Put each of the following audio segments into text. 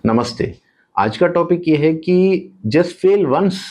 नमस्ते। आज का टॉपिक ये है कि just fail once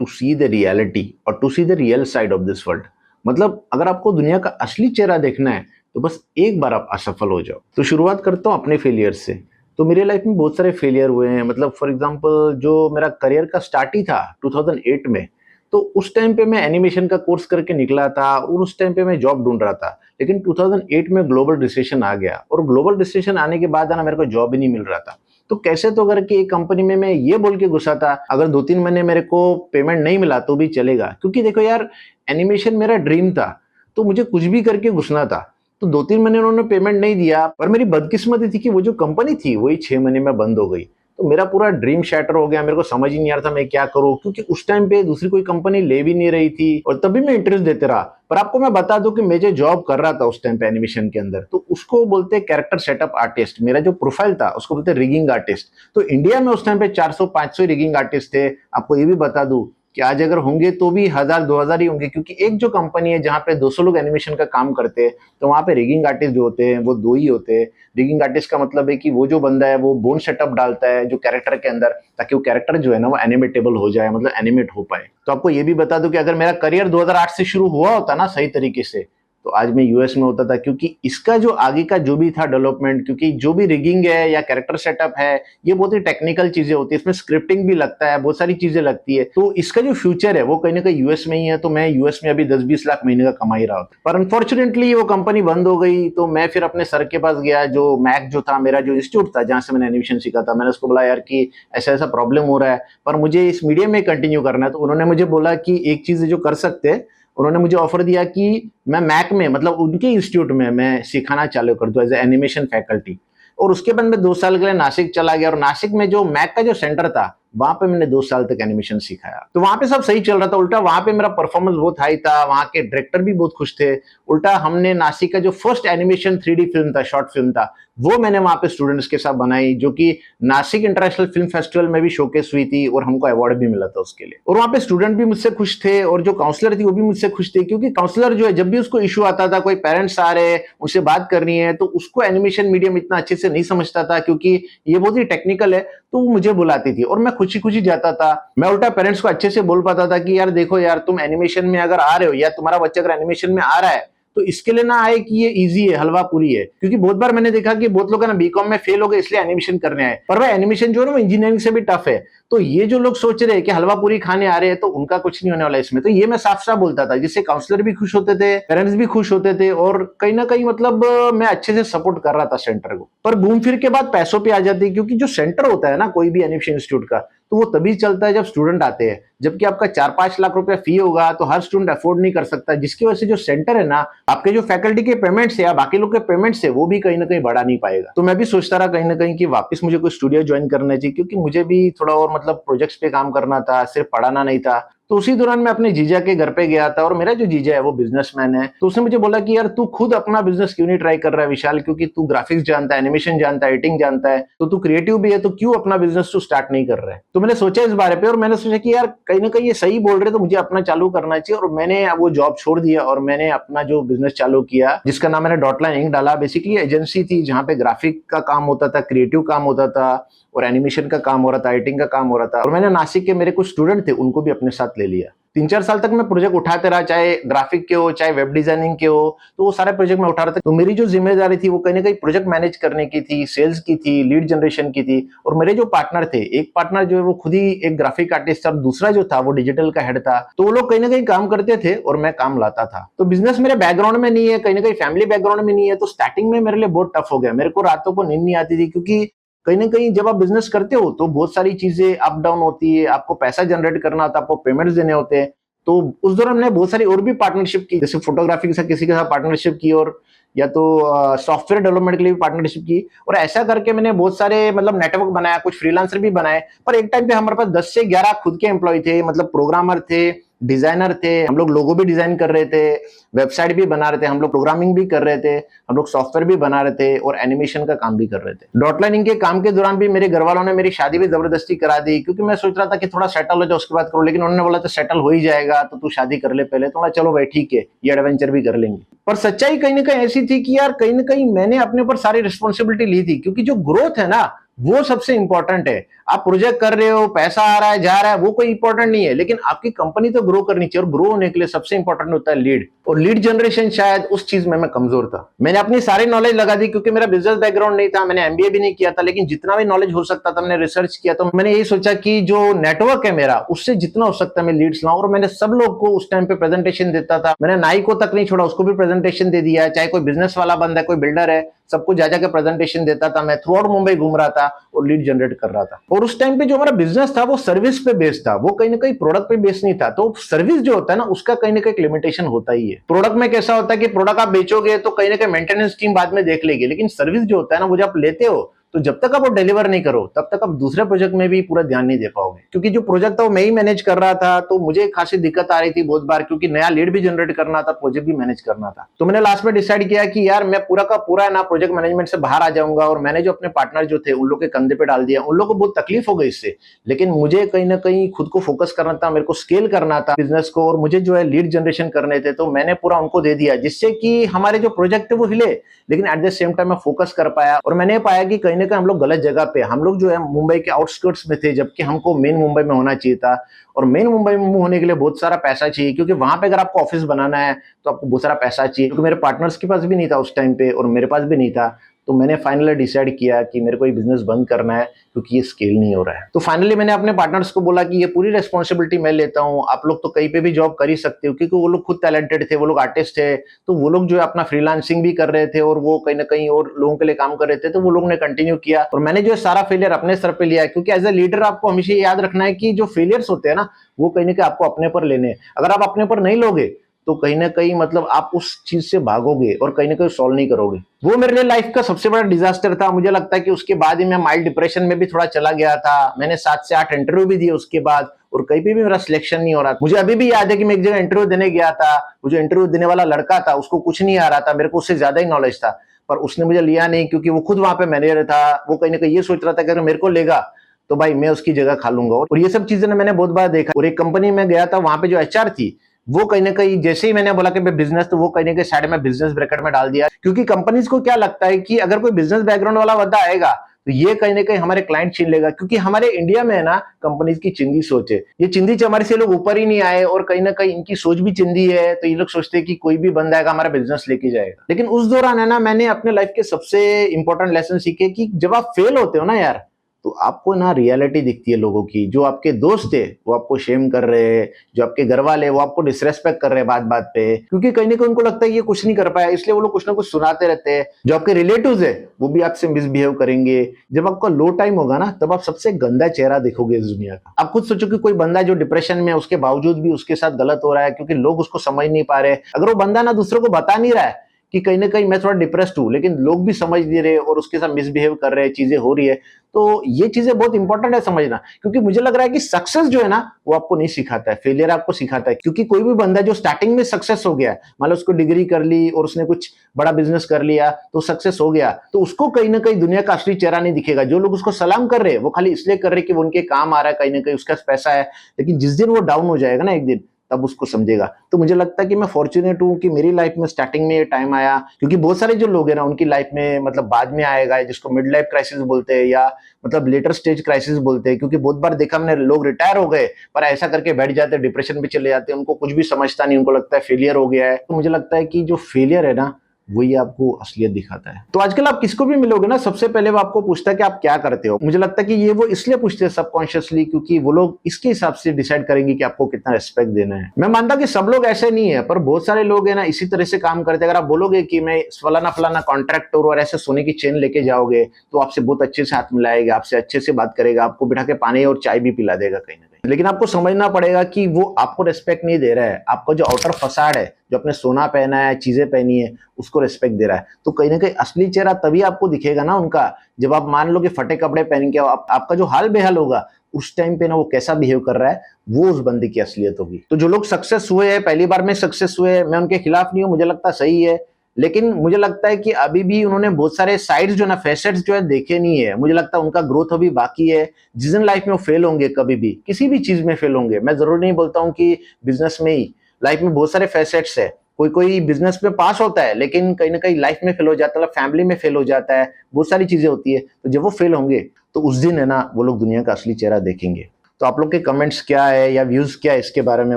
to see the reality और to see the real side of this world. मतलब अगर आपको दुनिया का असली चेहरा देखना है तो बस एक बार आप असफल हो जाओ। तो शुरुआत करता हूँ अपने फेलियर से। तो मेरे लाइफ में बहुत सारे फेलियर हुए हैं। मतलब फॉर एग्जांपल जो मेरा करियर का स्टार्ट ही था 2008 में, तो उस टाइम पे मैं एनिमेशन का कोर्स करके निकला था और उस टाइम पे मैं जॉब ढूंढ रहा था। लेकिन 2008 में ग्लोबल रिसेशन आ गया और ग्लोबल रिसेशन आने के बाद ना मेरे को जॉब ही नहीं मिल रहा था। तो कैसे तो करके एक कंपनी में मैं ये बोल के घुसा था, अगर 2-3 महीने मेरे को पेमेंट नहीं मिला तो भी चलेगा, क्योंकि देखो यार, एनिमेशन मेरा ड्रीम था, तो मुझे कुछ भी करके घुसना था। तो 2-3 महीने उन्होंने पेमेंट नहीं दिया, पर मेरी बदकिस्मती थी कि वो जो कंपनी थी वही 6 महीने में बंद हो गई। तो मेरा पूरा ड्रीम शैटर हो गया। मेरे को समझ ही नहीं आ रहा था मैं क्या करूं, क्योंकि उस टाइम पे दूसरी कोई कंपनी ले भी नहीं रही थी और तभी मैं इंटरेस्ट देते रहा। पर आपको मैं बता दूं कि मैं जो जॉब कर रहा था उस टाइम पे एनिमेशन के अंदर, तो उसको बोलते हैं कैरेक्टर सेटअप आर्टिस्ट। मेरा जो प्रोफाइल था उसको बोलते हैं रिगिंग आर्टिस्ट। तो इंडिया में उस टाइम पे 400-500 रिगिंग आर्टिस्ट थे। आपको ये भी बता दूं कि आज अगर होंगे तो भी 1000-2000 ही होंगे, क्योंकि एक जो कंपनी है जहां पे 200 लोग एनिमेशन का काम करते हैं, तो वहां पे रिगिंग आर्टिस्ट जो होते हैं वो 2 ही होते हैं। रिगिंग आर्टिस्ट का मतलब है कि वो जो बंदा है वो बोन सेटअप डालता है जो कैरेक्टर के अंदर, ताकि वो कैरेक्टर जो है ना वो एनिमेटेबल हो जाए, मतलब एनिमेट हो पाए। तो आपको ये भी बता दूं कि अगर मेरा करियर 2008 से शुरू हुआ होता ना सही तरीके से, तो आज मैं यूएस में होता था। क्योंकि इसका जो आगे का जो भी था डेवलपमेंट, क्योंकि जो भी रिगिंग है या कैरेक्टर सेटअप है, ये बहुत ही टेक्निकल चीजें होती है, इसमें स्क्रिप्टिंग भी लगता है, बहुत सारी चीजें लगती है। तो इसका जो फ्यूचर है वो कहीं ना कहीं यूएस में ही है। तो मैं यूएस में अभी 10-20 लाख महीने का कमा ही रहा हूँ। पर अनफॉर्चुनेटली वो कंपनी बंद हो गई। तो मैं फिर अपने सर के पास गया, जो मैक जो था, मेरा जो इंस्टीट्यूट था जहां से मैंने एनिमेशन सीखा था, मैंने उसको बोला यार कि ऐसा ऐसा प्रॉब्लम हो रहा है, पर मुझे इस मीडियम में कंटिन्यू करना है। तो उन्होंने मुझे बोला कि एक चीज जो कर सकते हैं, उन्होंने मुझे ऑफर दिया कि मैं मैक में, मतलब उनके इंस्टीट्यूट में मैं सिखाना चालू कर दूं एज ए एनिमेशन फैकल्टी। और उसके बाद मैं 2 साल के लिए नासिक चला गया, और नासिक में जो मैक का जो सेंटर था वहां पे मैंने 2 साल तक एनिमेशन सिखाया। तो वहां पे सब सही चल रहा था। उल्टा वहां पे मेरा परफॉर्मेंस बहुत हाई था, वहां के डायरेक्टर भी बहुत खुश थे। उल्टा हमने नासिक का जो फर्स्ट एनिमेशन 3D फिल्म था, शॉर्ट फिल्म था, वो मैंने वहां पे स्टूडेंट्स के साथ बनाई, जो कि नासिक इंटरनेशनल फिल्म फेस्टिवल में भी शोकेस हुई थी और हमको अवार्ड भी मिला था उसके लिए। और वहां पे स्टूडेंट भी मुझसे खुश थे और जो काउंसलर थी वो भी मुझसे खुश थी, क्योंकि काउंसलर जो है जब भी उसको इशू आता था, कोई पेरेंट्स आ रहे हैं उससे बात करनी है, तो उसको एनिमेशन मीडियम इतना अच्छे से नहीं समझता था, क्योंकि ये बहुत ही टेक्निकल है। तो वो मुझे बुलाती थी और मैं खुशी खुशी जाता था। मैं उल्टा पेरेंट्स को अच्छे से बोल पाता था कि यार देखो यार, तुम एनिमेशन में अगर आ रहे हो या तुम्हारा बच्चा अगर एनिमेशन में आ रहा है, तो इसके लिए ना आए कि ये इजी है, हलवा पूरी है। क्योंकि बहुत बार मैंने देखा कि बहुत लोग है ना बीकॉम में फेल हो गए इसलिए एनिमेशन करने आए, पर वह एनिमेशन जो है ना वो इंजीनियरिंग से भी टफ है। तो ये जो लोग सोच रहे हैं कि हलवा पूरी खाने आ रहे हैं, तो उनका कुछ नहीं होने वाला इसमें। तो ये मैं साफ साफ बोलता था, जिससे काउंसलर भी खुश होते थे, पेरेंट्स भी खुश होते थे, और कहीं ना कहीं मतलब मैं अच्छे से सपोर्ट कर रहा था सेंटर को। पर घूम फिर के बाद पैसों पे आ जाती है, क्योंकि जो सेंटर होता है ना कोई भी एनिमेशन इंस्टीट्यूट का, तो वो तभी चलता है जब स्टूडेंट आते हैं। जबकि आपका 4-5 लाख रुपया फी होगा तो हर स्टूडेंट अफोर्ड नहीं कर सकता, जिसकी वजह से जो सेंटर है ना, आपके जो फैकल्टी के पेमेंट्स है या बाकी लोग के पेमेंट्स है, वो भी कहीं ना कहीं बढ़ा नहीं पाएगा। तो मैं भी सोचता रहा कहीं ना कहीं कि वापस मुझे कोई स्टूडियो ज्वाइन करना चाहिए, क्योंकि मुझे भी थोड़ा और मतलब प्रोजेक्ट्स पे काम करना था, सिर्फ पढ़ाना नहीं था। तो उसी दौरान मैं अपने जीजा के घर पे गया था, और मेरा जो जीजा है वो बिजनेसमैन है। तो उसने मुझे बोला कि यार तू खुद अपना बिजनेस क्यों नहीं ट्राई कर रहा है विशाल, क्योंकि तू ग्राफिक्स जानता है, एनिमेशन जानता है, एडिटिंग जानता है, तो तू क्रिएटिव भी है, तो क्यों अपना बिजनेस तू स्टार्ट नहीं कर रहा है। तो मैंने सोचा इस बारे पे, और मैंने सोचा कि यार कहीं ना कहीं ये सही बोल रहे, तो मुझे अपना चालू करना चाहिए। और मैंने वो जॉब छोड़ दिया और मैंने अपना जो बिजनेस चालू किया, जिसका नाम मैंने डॉटलाइन इंक डाला। बेसिकली एजेंसी थी जहां पे ग्राफिक का काम होता था, क्रिएटिव काम होता था, और एनिमेशन का काम हो रहा था, एडिटिंग का काम हो रहा था। और मैंने नासिक के मेरे कुछ स्टूडेंट थे उनको भी अपने साथ ले लिया। 3-4 साल तक मैं प्रोजेक्ट उठाते रहा, चाहे ग्राफिक के हो चाहे वेब डिजाइनिंग के हो, तो वो सारे प्रोजेक्ट मैं उठा रहा था। तो मेरी जो जिम्मेदारी थी वो कहीं ना कहीं प्रोजेक्ट मैनेज करने की थी, सेल्स की थी, लीड जनरेशन की थी। और मेरे जो पार्टनर थे, एक पार्टनर जो है वो खुद ही एक ग्राफिक आर्टिस्ट था, और दूसरा जो था वो डिजिटल का हेड था। तो वो लोग कहीं ना कहीं काम करते थे और मैं काम लाता था। तो बिजनेस मेरे बैकग्राउंड में नहीं है, कहीं ना कहीं फैमिली बैकग्राउंड में नहीं है। तो स्टार्टिंग में मेरे लिए बहुत टफ हो गया। मेरे को रातों को नींद नहीं आती थी, क्योंकि कहीं ना कहीं जब आप बिजनेस करते हो तो बहुत सारी चीजें अप डाउन होती है, आपको पैसा जनरेट करना होता है, आपको पेमेंट्स देने होते हैं। तो उस दौरान मैंने बहुत सारी और भी पार्टनरशिप की, जैसे फोटोग्राफी के साथ किसी के साथ पार्टनरशिप की, और या तो सॉफ्टवेयर डेवलपमेंट के लिए भी पार्टनरशिप की। और ऐसा करके मैंने बहुत सारे मतलब नेटवर्क बनाया, कुछ फ्रीलांसर भी बनाए। पर एक टाइम पे हमारे पास 10 से 11 खुद के एम्प्लॉय थे, मतलब प्रोग्रामर थे, डिजाइनर थे, हम लोग लोगो भी डिजाइन कर रहे थे, वेबसाइट भी बना रहे थे, हम लोग प्रोग्रामिंग भी कर रहे थे, हम लोग सॉफ्टवेयर भी बना रहे थे, और एनिमेशन का काम भी कर रहे थे। डॉटलाइनिंग के काम के दौरान भी मेरे घर वालों ने मेरी शादी भी जबरदस्ती करा दी, क्योंकि मैं सोच रहा था कि थोड़ा सेटल हो जाए उसके बाद करो। लेकिन उन्होंने बोला तो सेटल हो ही जाएगा, तो तू शादी कर ले पहले। तो मैं चलो भाई ठीक है, ये एडवेंचर भी कर लेंगे। पर सच्चाई कहीं ना कहीं ऐसी थी कि यार कहीं ना कहीं मैंने अपने ऊपर सारी रिस्पॉन्सिबिलिटी ली थी, क्योंकि जो ग्रोथ है ना वो सबसे इंपॉर्टेंट है। आप प्रोजेक्ट कर रहे हो, पैसा आ रहा है जा रहा है, वो कोई इंपॉर्टेंट नहीं है, लेकिन आपकी कंपनी तो ग्रो करनी चाहिए, और ग्रो होने के लिए सबसे इंपॉर्टेंट होता है लीड। और लीड जनरेशन शायद उस चीज में मैं कमजोर था। मैंने अपनी सारी नॉलेज लगा दी, क्योंकि मेरा बिजनेस बैकग्राउंड नहीं था, मैंने एमबीए भी नहीं किया था, लेकिन जितना भी नॉलेज हो सकता था मैंने रिसर्च किया। तो मैंने यही सोचा कि जो नेटवर्क है मेरा, उससे जितना हो सकता है मैं लीड्स लाऊं। और मैंने सब लोग को उस टाइम पे प्रेजेंटेशन देता था। मैंने नाई को तक नहीं छोड़ा, उसको भी प्रेजेंटेशन दे दिया है। चाहे कोई बिजनेस वाला बंदा है, कोई बिल्डर है, सबको जा जाकर प्रेजेंटेशन देता था। मैं थ्रू आउट मुंबई घूम रहा था और लीड जनरेट कर रहा था। और उस टाइम पे जो हमारा बिजनेस था वो सर्विस पे बेस्ड था, वो कहीं ना कहीं प्रोडक्ट पे बेस्ड नहीं था। तो सर्विस जो होता है ना, उसका कहीं ना कहीं लिमिटेशन होता ही है। प्रोडक्ट में कैसा होता है कि प्रोडक्ट आप बेचोगे तो कहीं ना कहीं मेंटेनेंस टीम बाद में देख लेगी, लेकिन सर्विस जो होता है ना, वो जब आप लेते हो तो जब तक आप वो डिलीवर नहीं करो तब तक आप दूसरे प्रोजेक्ट में भी पूरा ध्यान नहीं दे पाओगे। क्योंकि जो प्रोजेक्ट था वो मैं ही मैनेज कर रहा था, तो मुझे खासी दिक्कत आ रही थी बहुत बार, क्योंकि नया लीड भी जनरेट करना था, प्रोजेक्ट भी मैनेज करना था। तो मैंने लास्ट में डिसाइड किया कि यार मैं पूरा का पूरा ना प्रोजेक्ट मैनेजमेंट से बाहर आ जाऊंगा, और मैंने जो अपने पार्टनर जो थे उन लोग के कंधे पे डाल दिया। उन लोग को बहुत तकलीफ हो गई इससे, लेकिन मुझे कहीं ना कहीं खुद को फोकस करना था, मेरे को स्केल करना था बिजनेस को, और मुझे जो है लीड जनरेशन करने थे, तो मैंने पूरा उनको दे दिया, जिससे कि हमारे जो प्रोजेक्ट है वो हिले, लेकिन एट द सेम टाइम मैं फोकस कर पाया। और मैंने पाया कि कहीं ना कहीं हम लोग गलत जगह पे, हम लोग जो है मुंबई के आउटस्कर्ट्स में थे, जबकि हमको मेन मुंबई में होना चाहिए था। और मेन मुंबई में होने के लिए बहुत सारा पैसा चाहिए, क्योंकि वहां पे अगर आपको ऑफिस बनाना है तो आपको बहुत सारा पैसा चाहिए, क्योंकि मेरे पार्टनर्स के पास भी नहीं था उस टाइम पे, और मेरे पास भी नहीं था। तो मैंने फाइनली डिसाइड किया कि मेरे को ये बिजनेस बंद करना है, क्योंकि ये स्केल नहीं हो रहा है। तो फाइनली मैंने अपने पार्टनर्स को बोला कि ये पूरी रिस्पॉन्सिबिलिटी मैं लेता हूँ, आप लोग तो कहीं पे भी जॉब कर ही सकते हो, क्योंकि वो लोग खुद टैलेंटेड थे, वो लोग आर्टिस्ट थे। तो वो लोग जो है अपना फ्रीलांसिंग भी कर रहे थे, और वो कहीं ना कहीं और लोगों के लिए काम कर रहे थे, तो वो लोग ने कंटिन्यू किया। और मैंने जो है सारा फेलियर अपने सर पे लिया है, क्योंकि एज ए लीडर आपको हमेशा याद रखना है कि जो फेलियर्स होते हैं ना, वो कहीं ना कहीं आपको अपने पर लेने हैं। अगर आप अपने पर नहीं लोगे तो कहीं ना कहीं मतलब आप उस चीज से भागोगे और कहीं ना कहीं सॉल्व नहीं करोगे। वो मेरे लिए लाइफ का सबसे बड़ा डिजास्टर था। मुझे लगता है कि उसके बाद ही मैं माइल्ड डिप्रेशन में भी थोड़ा चला गया था। मैंने 7 से 8 इंटरव्यू भी दिए उसके बाद, और कहीं पे भी मेरा सिलेक्शन नहीं हो रहा था। मुझे अभी भी याद है कि मैं एक जगह इंटरव्यू देने गया था, वो जो इंटरव्यू देने वाला लड़का था उसको कुछ नहीं आ रहा था, मेरे को उससे ज्यादा ही नॉलेज था, पर उसने मुझे लिया नहीं, क्योंकि वो खुद वहां पे मैनेजर था। वो कहीं ना कहीं ये सोच रहा था कि अगर मेरे को लेगा तो भाई मैं उसकी जगह खा लूंगा। और ये सब चीजें मैंने बहुत बार देखा। और एक कंपनी में गया था, वहां पे जो एचआर थी, वो कहीं ना कहीं जैसे ही मैंने बोला कि मैं बिजनेस, तो वो कहीं ना कहीं साइड में बिजनेस ब्रैकेट में डाल दिया। क्योंकि कंपनीज को क्या लगता है कि अगर कोई बिजनेस बैकग्राउंड वाला बंदा आएगा तो ये कहीं ना कहीं हमारे क्लाइंट छीन लेगा। क्योंकि हमारे इंडिया में है ना, कंपनीज की चिंदी सोच है, ये चिंदी चमारी से लोग ऊपर ही नहीं आए, और कहीं ना कहीं इनकी सोच भी चिंदी है। तो ये लोग सोचते हैं कि कोई भी बंदा आएगा हमारा बिजनेस लेके जाएगा। लेकिन उस दौरान है ना, मैंने अपने लाइफ के सबसे इंपॉर्टेंट लेसन सीखे कि जब आप फेल होते हो ना यार, तो आपको ना रियलिटी दिखती है लोगों की। जो आपके दोस्त थे वो आपको शेम कर रहे हैं, जो आपके घर वाले वो आपको डिसरेस्पेक्ट कर रहे हैं बात बात पे, क्योंकि कहीं ना कहीं उनको लगता है ये कुछ नहीं कर पाया, इसलिए वो लोग कुछ ना कुछ सुनाते रहते हैं। जो आपके रिलेटिव्स है वो भी आपसे मिसबिहेव करेंगे। जब आपका लो टाइम होगा ना, तब आप सबसे गंदा चेहरा देखोगे इस दुनिया का। आप खुद सोचो कि कोई बंदा जो डिप्रेशन में, उसके बावजूद भी उसके साथ गलत हो रहा है, क्योंकि लोग उसको समझ नहीं पा रहे। अगर वो बंदा ना दूसरों को बता नहीं रहा है कि कहीं ना कहीं मैं थोड़ा डिप्रेस्ड हूं, लेकिन लोग भी समझ नहीं रहे और उसके साथ मिसबिहेव कर रहे हैं, चीजें हो रही है, तो ये चीजें बहुत इंपॉर्टेंट है समझना। क्योंकि मुझे लग रहा है कि सक्सेस जो है ना, वो आपको नहीं सिखाता है, फेलियर आपको सिखाता है। क्योंकि कोई भी बंदा जो स्टार्टिंग में सक्सेस हो गया, मान लो उसको डिग्री कर ली और उसने कुछ बड़ा बिजनेस कर लिया, तो सक्सेस हो गया, तो उसको कहीं ना कहीं दुनिया का असली चेहरा नहीं दिखेगा। जो लोग उसको सलाम कर रहे हैं वो खाली इसलिए कर रहे हैं कि वो उनके काम आ रहा है, कहीं ना कहीं उसका पैसा है। लेकिन जिस दिन वो डाउन हो जाएगा ना एक दिन, तब उसको समझेगा। तो मुझे लगता है कि मैं फॉर्चुनेट हूं कि मेरी लाइफ में स्टार्टिंग में ये टाइम आया। क्योंकि बहुत सारे जो लोग हैं ना, उनकी लाइफ में मतलब बाद में आएगा, जिसको मिड लाइफ क्राइसिस बोलते हैं, या मतलब लेटर स्टेज क्राइसिस बोलते हैं। क्योंकि बहुत बार देखा मैंने, लोग रिटायर हो गए पर ऐसा करके बैठ जाते हैं, डिप्रेशन में चले जाते हैं, उनको कुछ भी समझता नहीं, उनको लगता है फेलियर हो गया है। तो मुझे लगता है कि जो फेलियर है ना, वही आपको असलियत दिखाता है। तो आजकल आप किसको भी मिलोगे ना, सबसे पहले वो आपको पूछता है कि आप क्या करते हो। मुझे लगता है कि ये वो इसलिए पूछते हैं सबकॉन्शियसली, क्योंकि वो लोग इसके हिसाब से डिसाइड करेंगे कि आपको कितना रिस्पेक्ट देना है। मैं मानता हूं कि सब लोग ऐसे नहीं है, पर बहुत सारे लोग है ना इसी तरह से काम करते हैं। अगर आप बोलोगे कि मैं फलाना फलाना कॉन्ट्रैक्टर और ऐसे सोने की चेन लेके जाओगे, तो आपसे बहुत अच्छे से हाथ मिलाएगा, आपसे अच्छे से बात करेगा, आपको बिठा के पानी और चाय भी पिला देगा कहीं ना कहीं। लेकिन आपको समझना पड़ेगा कि वो आपको रिस्पेक्ट नहीं दे रहा है, आपका जो आउटर फसाड है, जो आपने सोना पहना है, चीजें पहनी है, उसको रिस्पेक्ट दे रहा है। तो कहीं ना कहीं असली चेहरा तभी आपको दिखेगा ना उनका, जब आप मान लो कि फटे कपड़े पहन के आपका जो हाल बेहाल होगा उस टाइम पे ना, वो कैसा बिहेव कर रहा है, वो उस बंदे की असलियत होगी। तो जो लोग सक्सेस हुए हैं, पहली बार में सक्सेस हुए, मैं उनके खिलाफ नहीं हूं, मुझे लगता सही है। लेकिन मुझे लगता है कि अभी भी उन्होंने बहुत सारे साइड्स जो ना, फैसेट्स जो है देखे नहीं है। मुझे लगता है उनका ग्रोथ अभी बाकी है। जिस दिन लाइफ में वो फेल होंगे, कभी भी किसी भी चीज में फेल होंगे, मैं जरूर नहीं बोलता हूँ कि बिजनेस में ही, लाइफ में बहुत सारे फैसेट्स है। कोई कोई बिजनेस में पास होता है, लेकिन कहीं ना कहीं लाइफ में फेल हो जाता है, फैमिली में फेल हो जाता है, बहुत सारी चीजें होती है। तो जब वो फेल होंगे तो उस दिन है ना वो लोग दुनिया का असली चेहरा देखेंगे। तो आप लोग के कमेंट्स क्या है या व्यूज़ क्या है इसके बारे में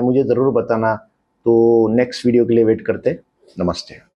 मुझे ज़रूर बताना। तो नेक्स्ट वीडियो के लिए वेट करते। नमस्ते।